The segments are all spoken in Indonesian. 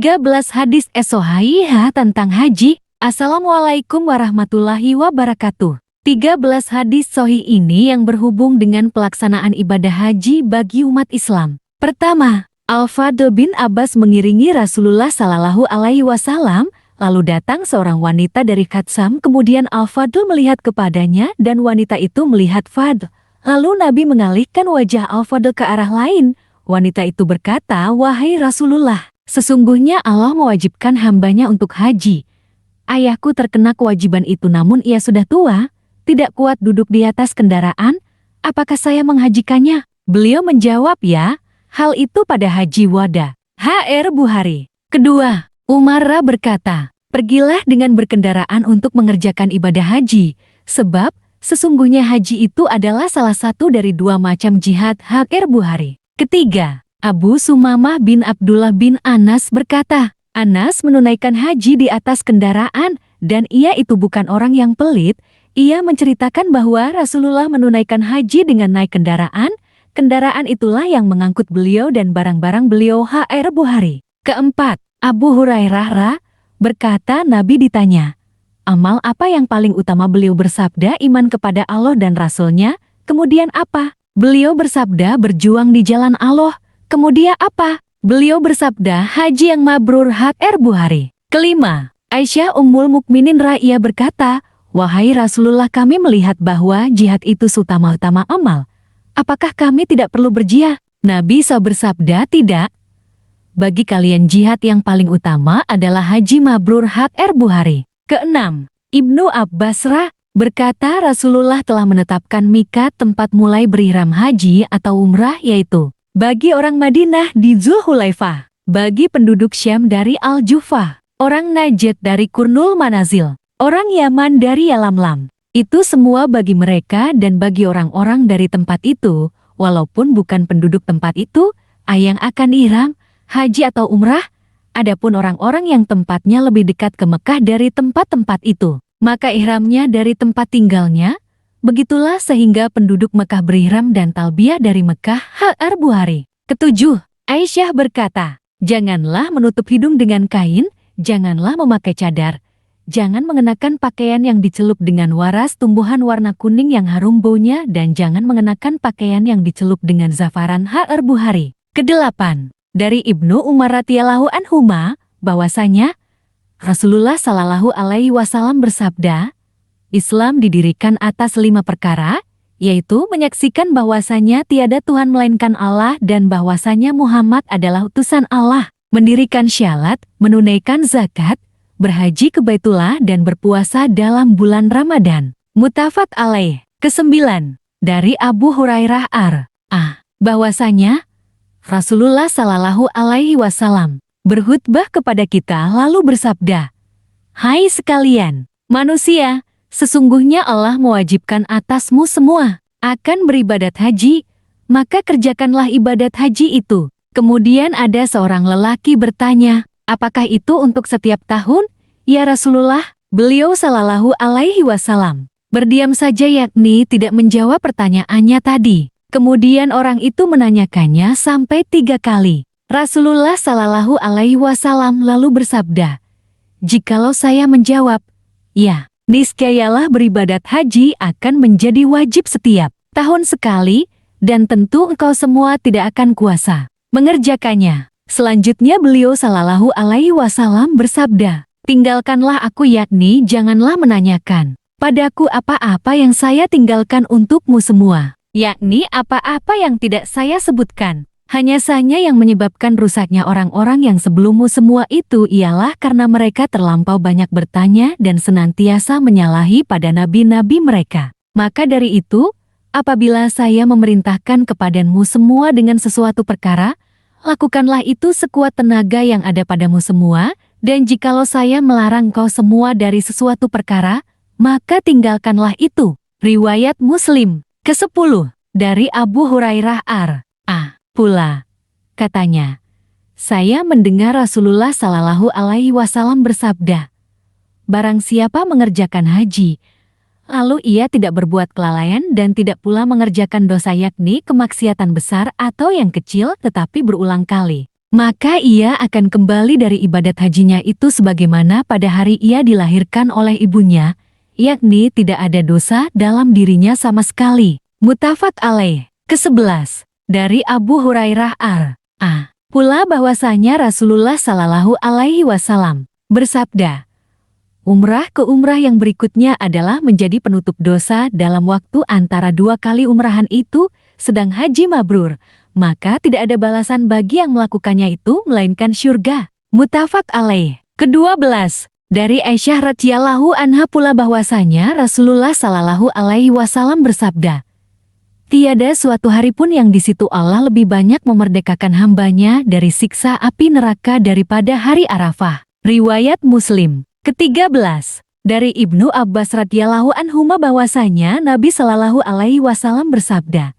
13 hadis Sahihah tentang haji. Assalamualaikum warahmatullahi wabarakatuh. 13 hadis sahih ini yang berhubung dengan pelaksanaan ibadah haji bagi umat Islam. Pertama, Al-Fadl bin Abbas mengiringi Rasulullah Shallallahu Alaihi Wasallam. Lalu datang seorang wanita dari Qatsam, kemudian Al-Fadl melihat kepadanya dan wanita itu melihat Fadl. Lalu Nabi mengalihkan wajah Al-Fadl ke arah lain. Wanita itu berkata, "Wahai Rasulullah, sesungguhnya Allah mewajibkan hambanya untuk haji. Ayahku terkena kewajiban itu namun ia sudah tua, tidak kuat duduk di atas kendaraan. Apakah saya menghajikannya?" Beliau menjawab, "Ya, hal itu pada haji wada." HR Bukhari. Kedua, Umar berkata, "Pergilah dengan berkendaraan untuk mengerjakan ibadah haji, sebab sesungguhnya haji itu adalah salah satu dari dua macam jihad." HR Bukhari. Ketiga, Abu Sumamah bin Abdullah bin Anas berkata, Anas menunaikan haji di atas kendaraan dan ia itu bukan orang yang pelit. Ia menceritakan bahwa Rasulullah menunaikan haji dengan naik kendaraan. Kendaraan itulah yang mengangkut beliau dan barang-barang beliau. HR Bukhari. Keempat, Abu Hurairah berkata Nabi ditanya, amal apa yang paling utama? Beliau bersabda, iman kepada Allah dan Rasul-Nya. Kemudian apa? Beliau bersabda, berjuang di jalan Allah. Kemudian apa? Beliau bersabda, haji yang mabrur. HR Bukhari. Kelima, Aisyah Ummul Mukminin ia berkata, "Wahai Rasulullah, kami melihat bahwa jihad itu utama-utama amal. Apakah kami tidak perlu berjihad?" Nabi SAW bersabda, "Tidak. Bagi kalian jihad yang paling utama adalah haji mabrur." HR Bukhari. Keenam, Ibnu Abbas berkata Rasulullah telah menetapkan miqat tempat mulai berihram haji atau umrah, yaitu bagi orang Madinah di Zulhulaifah, bagi penduduk Syam dari Al-Jufah, orang Najd dari Qurnul Manazil, orang Yaman dari Yalamlam. Itu semua bagi mereka dan bagi orang-orang dari tempat itu, walaupun bukan penduduk tempat itu, yang akan ihram haji atau umrah. Adapun orang-orang yang tempatnya lebih dekat ke Mekah dari tempat-tempat itu, maka ihramnya dari tempat tinggalnya. Begitulah sehingga penduduk Mekah berihram dan talbiyah dari Mekah. HR Bukhari. Ketujuh, Aisyah berkata, janganlah menutup hidung dengan kain, janganlah memakai cadar, jangan mengenakan pakaian yang dicelup dengan waras tumbuhan warna kuning yang harum baunya, dan jangan mengenakan pakaian yang dicelup dengan zafaran. HR Bukhari. Kedelapan, dari Ibnu Umar radhiyallahu anhuma bahwasanya Rasulullah Shallallahu Alaihi Wasallam bersabda, Islam didirikan atas 5 perkara, yaitu menyaksikan bahwasanya tiada Tuhan melainkan Allah dan bahwasanya Muhammad adalah utusan Allah, mendirikan syahadat, menunaikan zakat, berhaji ke Baitullah dan berpuasa dalam bulan Ramadan. Muttafaq alaih. Kesembilan, dari Abu Hurairah bahwasanya Rasulullah Shallallahu Alaihi Wasallam berkhutbah kepada kita lalu bersabda, "Hai sekalian manusia, sesungguhnya Allah mewajibkan atasmu semua akan beribadat haji, maka kerjakanlah ibadat haji itu." Kemudian ada seorang lelaki bertanya, "Apakah itu untuk setiap tahun, ya Rasulullah?" Beliau Shallallahu Alaihi Wasallam berdiam saja, yakni tidak menjawab pertanyaannya tadi. Kemudian orang itu menanyakannya sampai 3 kali. Rasulullah Shallallahu Alaihi Wasallam lalu bersabda, "Jikalau saya menjawab, ya, niscayalah beribadat haji akan menjadi wajib setiap tahun sekali, dan tentu engkau semua tidak akan kuasa mengerjakannya." Selanjutnya beliau Shallallahu Alaihi Wasallam bersabda, "Tinggalkanlah aku, yakni janganlah menanyakan padaku apa-apa yang saya tinggalkan untukmu semua, yakni apa-apa yang tidak saya sebutkan. Hanya saja yang menyebabkan rusaknya orang-orang yang sebelummu semua itu ialah karena mereka terlampau banyak bertanya dan senantiasa menyalahi pada nabi-nabi mereka. Maka dari itu, apabila saya memerintahkan kepadamu semua dengan sesuatu perkara, lakukanlah itu sekuat tenaga yang ada padamu semua, dan jikalau saya melarang kau semua dari sesuatu perkara, maka tinggalkanlah itu." Riwayat Muslim. Ke-10, dari Abu Hurairah pula, katanya, saya mendengar Rasulullah Shallallahu Alaihi Wasallam bersabda, barang siapa mengerjakan haji, lalu ia tidak berbuat kelalaian dan tidak pula mengerjakan dosa, yakni kemaksiatan besar atau yang kecil, tetapi berulang kali, maka ia akan kembali dari ibadat hajinya itu sebagaimana pada hari ia dilahirkan oleh ibunya, yakni tidak ada dosa dalam dirinya sama sekali. Muttafaq alaih. Ke-11. Dari Abu Hurairah pula bahwasanya Rasulullah Shallallahu Alaihi Wasallam bersabda, umrah ke umrah yang berikutnya adalah menjadi penutup dosa dalam waktu antara 2 kali umrahan itu, sedang haji mabrur, maka tidak ada balasan bagi yang melakukannya itu melainkan syurga. Muttafaq alaih. Ke-12. Dari Aisyah radhiyallahu anha pula bahwasanya Rasulullah Shallallahu Alaihi Wasallam bersabda, tiada suatu hari pun yang di situ Allah lebih banyak memerdekakan hambanya dari siksa api neraka daripada hari Arafah. Riwayat Muslim. Ke-13. Dari Ibnu Abbas radhiyallahu anhuma bahwasanya Nabi Shallallahu Alaihi Wasallam bersabda,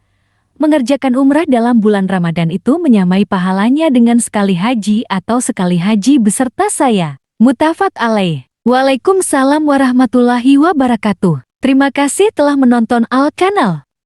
mengerjakan umrah dalam bulan Ramadan itu menyamai pahalanya dengan sekali haji atau sekali haji beserta saya. Muttafaq alaih. Waalaikumsalam warahmatullahi wabarakatuh. Terima kasih telah menonton Al Kanal.